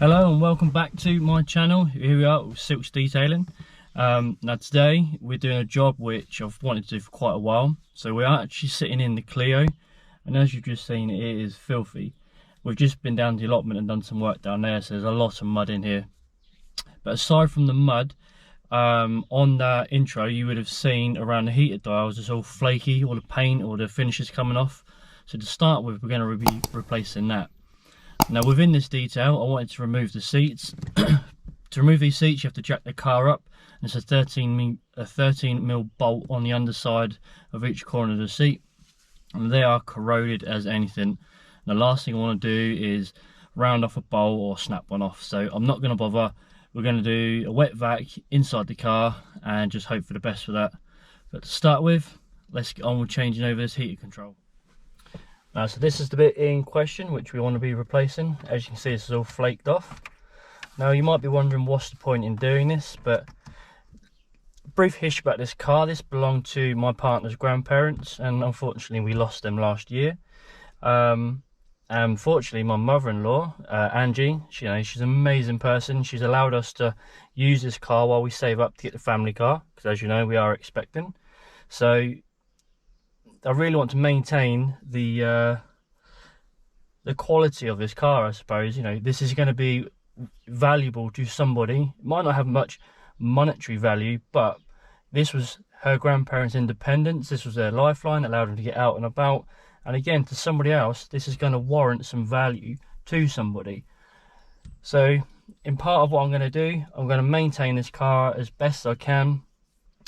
Hello and welcome back to my channel. Here we are with Silk's Detailing. Now today we're doing a job which I've wanted to do for quite a while. So we are actually sitting in the Clio, and as you've just seen, it is filthy. We've just been down to the allotment and done some work down there, so there's a lot of mud in here. But aside from the mud, on that intro you would have seen around the heater dials it's all flaky, all the paint or the finishes coming off. So to start with, we're going to be replacing that. Now within this detail, I wanted to remove the seats. To remove these seats, you have to jack the car up, and it's a 13mm bolt on the underside of each corner of the seat, and they are corroded as anything. And the last thing I want to do is round off a bolt or snap one off, so I'm not going to bother. We're going to do a wet vac inside the car and just hope for the best for that. But to start with, let's get on with changing over this heater control. So this is the bit in question which we want to be replacing. As you can see, this is all flaked off. Now you might be wondering what's the point in doing this, but brief history about this car. This belonged to my partner's grandparents, and unfortunately we lost them last year. Unfortunately, my mother-in-law, Angie, she's an amazing person. She's allowed us to use this car while we save up to get the family car, because as you know, we are expecting. So I really want to maintain the quality of this car, I suppose. You know, this is going to be valuable to somebody. It might not have much monetary value, but this was her grandparents' independence. This was their lifeline, allowed them to get out and about. And again, to somebody else, this is going to warrant some value to somebody. So in part of what I'm going to do, I'm going to maintain this car as best I can.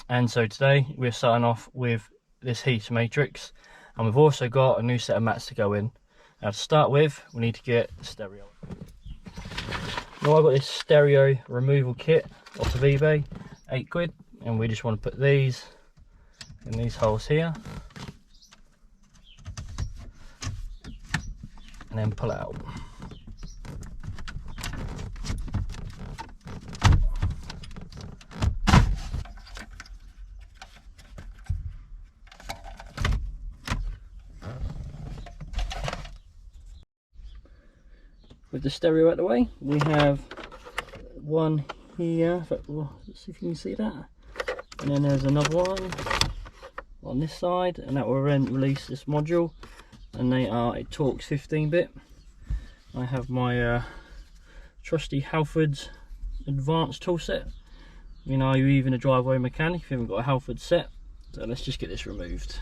And so today we're starting off with this heater matrix, and we've also got a new set of mats to go in. Now to start with, we need to get the stereo. Now I've got this stereo removal kit off of eBay, £8, and we just want to put these in these holes here and then pull it out. With the stereo out the way, we have one here. Let's see if you can see that. And then there's another one on this side, and that will then release this module. And they are a Torx 15-bit. I have my trusty Halford's advanced tool set. You know, you're even a driveway mechanic if you haven't got a Halford set. So let's just get this removed.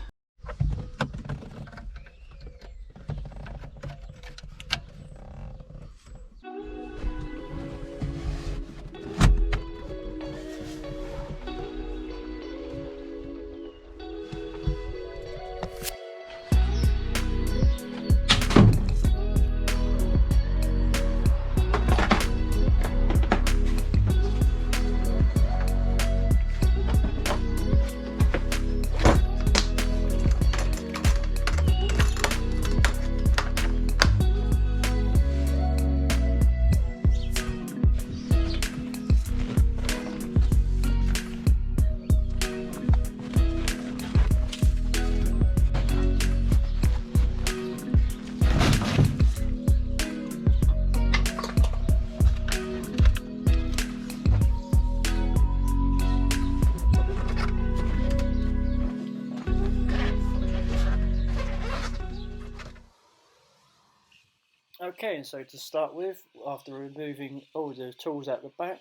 Okay, and so to start with, after removing all the tools out the back,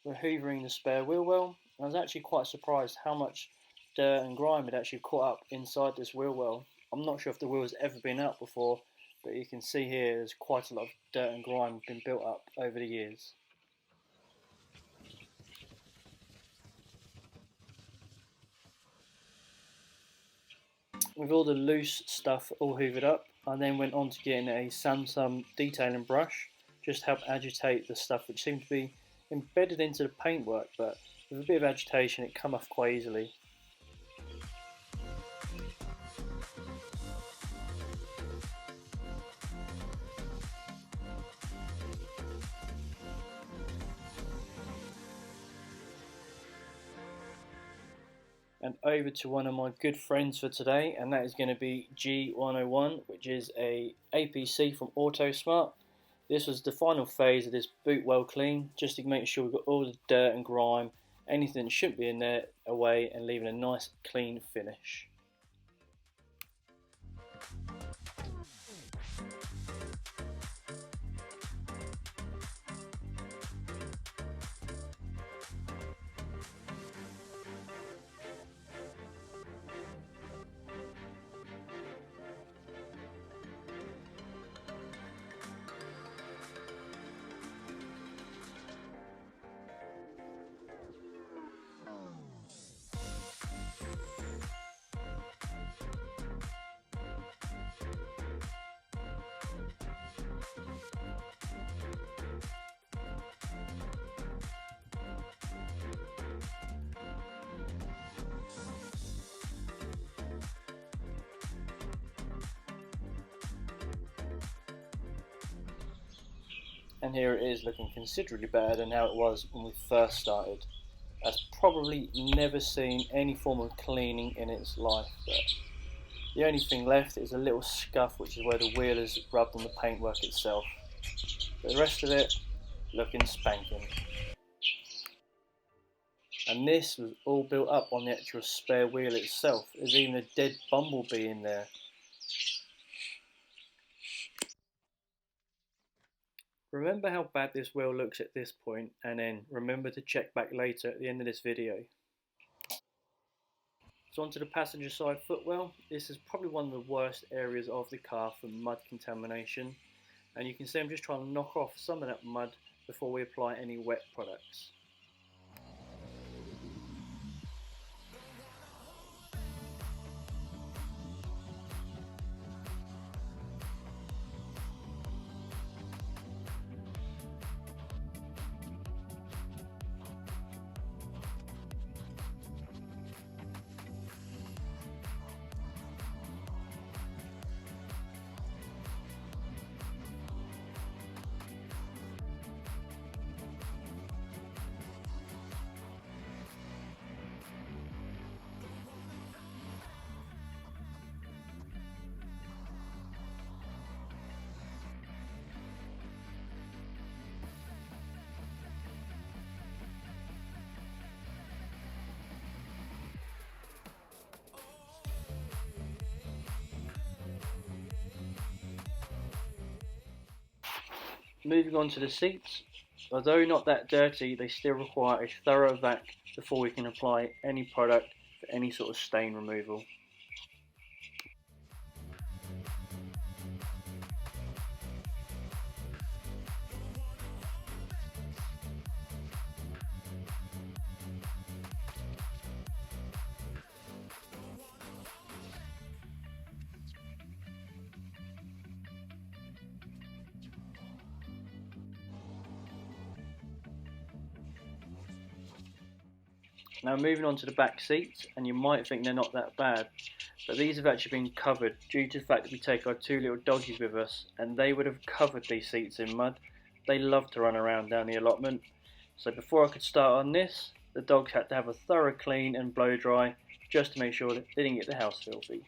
we're hoovering the spare wheel well. I was actually quite surprised how much dirt and grime had actually caught up inside this wheel well. I'm not sure if the wheel's ever been out before, but you can see here there's quite a lot of dirt and grime been built up over the years. With all the loose stuff all hoovered up, I then went on to getting a Samsung detailing brush, just to help agitate the stuff which seemed to be embedded into the paintwork, but with a bit of agitation it come off quite easily. and over to one of my good friends for today, and that is going to be G101, which is a APC from AutoSmart. This was the final phase of this boot well clean, just to make sure we got all the dirt and grime, anything that shouldn't be in there, away, and leaving a nice clean finish. And here it is, looking considerably better than how it was when we first started. That's probably never seen any form of cleaning in its life. But the only thing left is a little scuff, which is where the wheel is rubbed on the paintwork itself. But the rest of it, looking spanking. And this was all built up on the actual spare wheel itself. There's even a dead bumblebee in there. Remember how bad this wheel looks at this point, and then remember to check back later at the end of this video. So onto the passenger side footwell. This is probably one of the worst areas of the car for mud contamination, and you can see I'm just trying to knock off some of that mud before we apply any wet products. Moving on to the seats, although not that dirty, they still require a thorough vac before we can apply any product for any sort of stain removal. Now moving on to the back seats, and you might think they're not that bad, but these have actually been covered due to the fact that we take our two little doggies with us, and they would have covered these seats in mud. They love to run around down the allotment, so before I could start on this, the dogs had to have a thorough clean and blow dry just to make sure that they didn't get the house filthy.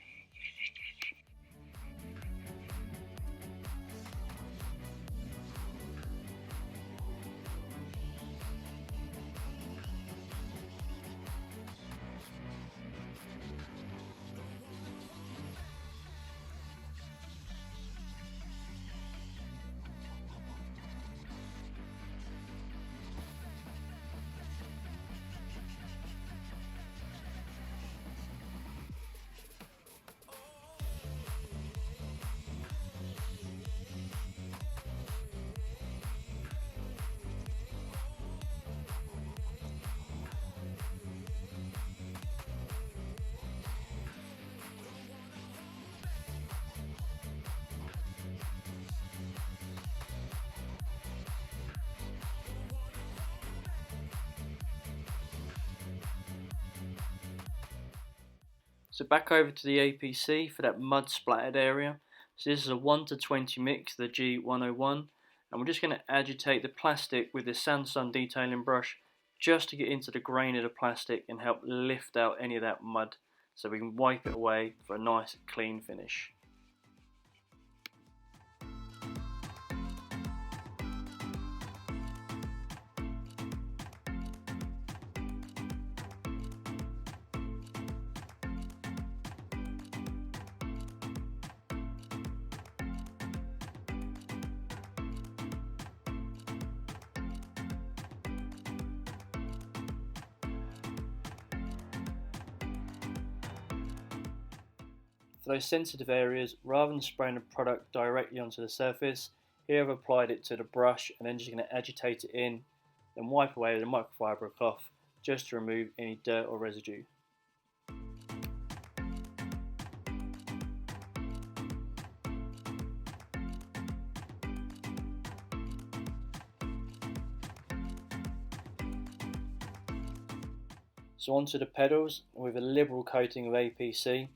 So back over to the APC for that mud splattered area. So this is a 1:20 mix, the G101, and we're just going to agitate the plastic with the Samsung detailing brush just to get into the grain of the plastic and help lift out any of that mud so we can wipe it away for a nice clean finish. For those sensitive areas, rather than spraying the product directly onto the surface, here I've applied it to the brush and then just going to agitate it in, then wipe away with a microfiber cloth just to remove any dirt or residue. So onto the pedals with a liberal coating of APC.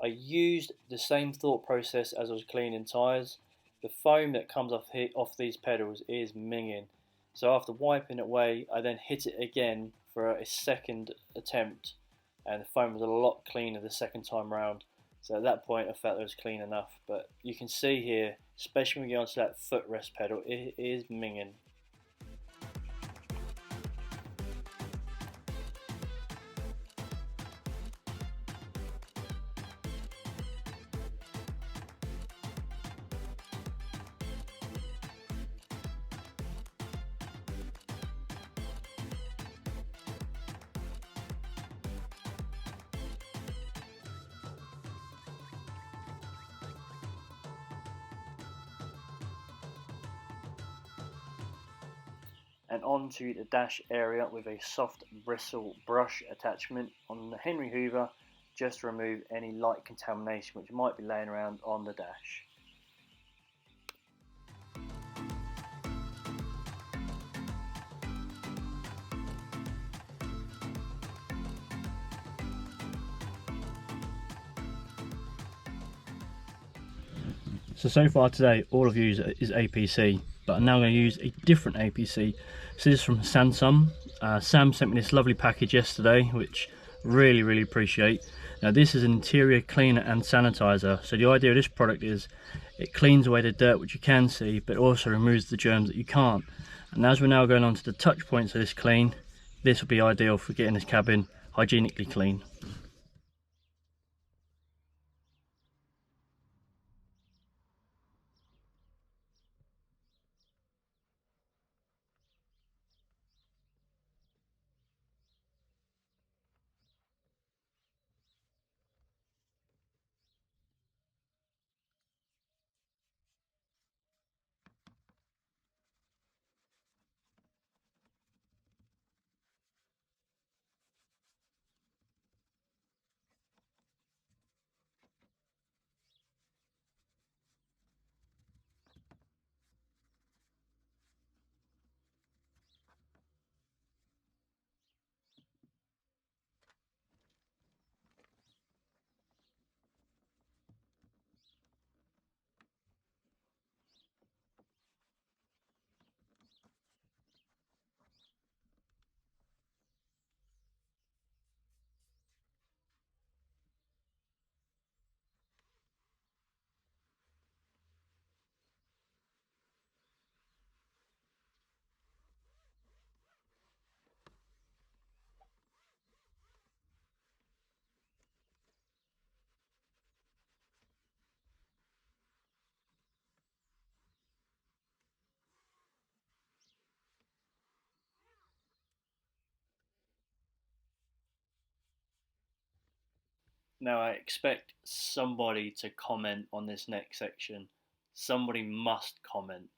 I used the same thought process as I was cleaning tyres. The foam that comes off these pedals is minging. So after wiping it away, I then hit it again for a second attempt, and the foam was a lot cleaner the second time round. So at that point I felt it was clean enough, but you can see here, especially when you get onto that footrest pedal, it is minging. And onto the dash area with a soft bristle brush attachment on the Henry Hoover, just to remove any light contamination which might be laying around on the dash. So far today all I've used is APC, but I'm now going to use a different APC. So this is from Samsung. Sam sent me this lovely package yesterday, which really appreciate. Now this is an interior cleaner and sanitizer. So the idea of this product is it cleans away the dirt which you can see, but also removes the germs that you can't. And as we're now going on to the touch points of this clean, this will be ideal for getting this cabin hygienically clean. Now I expect somebody to comment on this next section. Somebody must comment.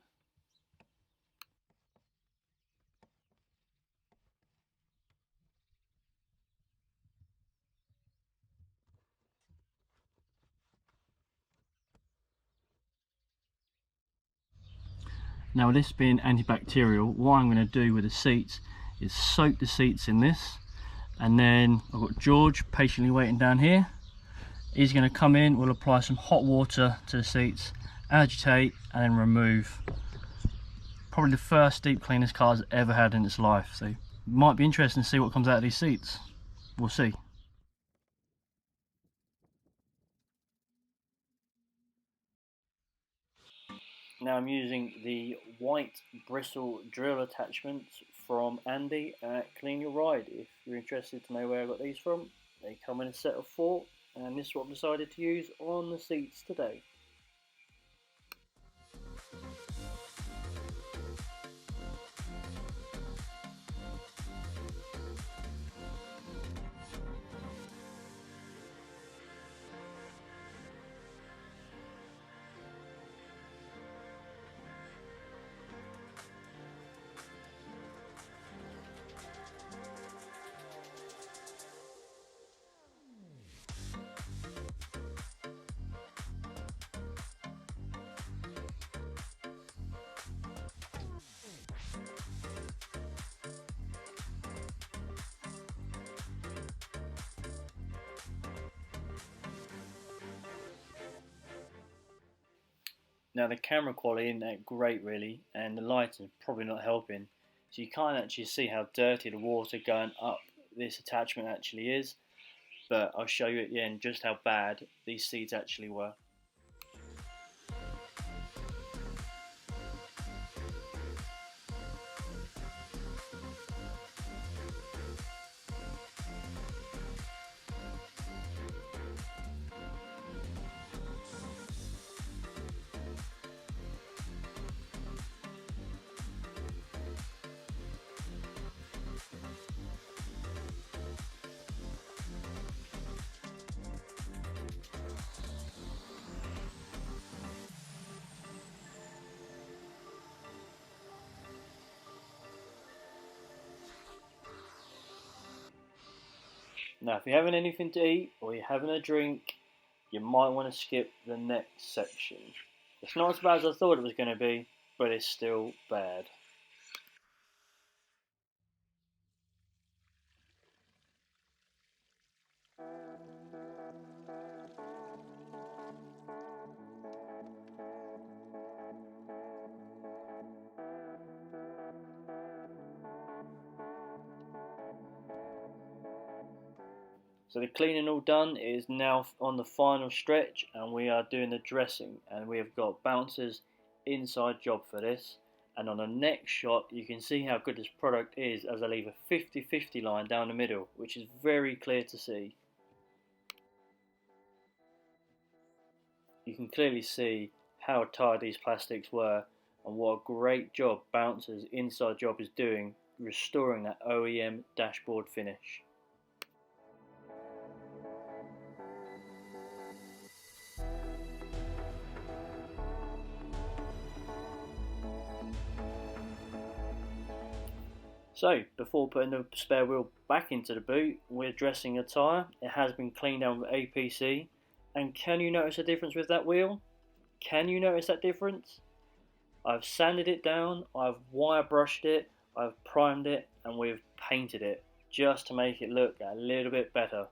Now this being antibacterial, what I'm going to do with the seats is soak the seats in this, and then I've got George patiently waiting down here. He's going to come in, we'll apply some hot water to the seats, agitate, and then remove. Probably the first deep clean this car's ever had in its life, so it might be interesting to see what comes out of these seats. We'll see. Now I'm using the white bristle drill attachments from Andy at Clean Your Ride. If you're interested to know where I got these from, they come in a set of 4, and this is what I've decided to use on the seats today. Now the camera quality isn't that great really, and the lighting's probably not helping, so you can't actually see how dirty the water going up this attachment actually is, but I'll show you at the end just how bad these seats actually were. Now if you're having anything to eat or you're having a drink, you might want to skip the next section. It's not as bad as I thought it was going to be, but it's still bad. So the cleaning all done, it is now on the final stretch and we are doing the dressing, and we have got bouncers inside job for this. And on the next shot you can see how good this product is as I leave a 50-50 line down the middle, which is very clear to see. You can clearly see how tired these plastics were and what a great job bouncers inside job is doing restoring that OEM dashboard finish. So, before putting the spare wheel back into the boot, we're dressing a tyre. It has been cleaned down with APC. And can you notice a difference with that wheel? Can you notice that difference? I've sanded it down, I've wire brushed it, I've primed it, and we've painted it just to make it look a little bit better.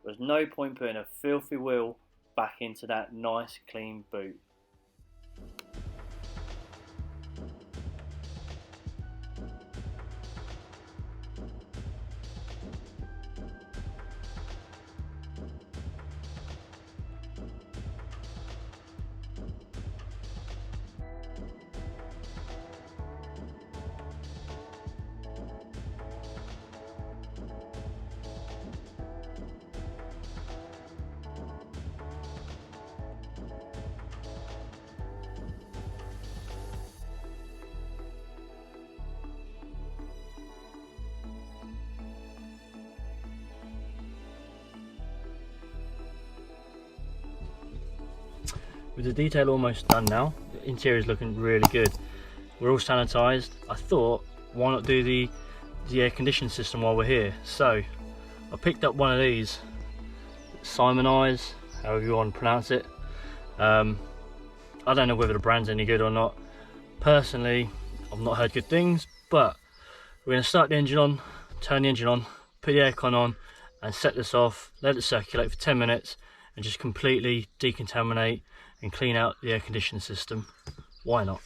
There's no point putting a filthy wheel back into that nice clean boot. With the detail almost done now, the interior is looking really good. We're all sanitised. I thought, why not do the air conditioning system while we're here? So I picked up one of these, Simonize, however you want to pronounce it. I don't know whether the brand's any good or not. Personally, I've not heard good things, but we're going to start the engine on, turn the engine on, put the aircon on and set this off, let it circulate for 10 minutes and just completely decontaminate and clean out the air conditioning system. Why not?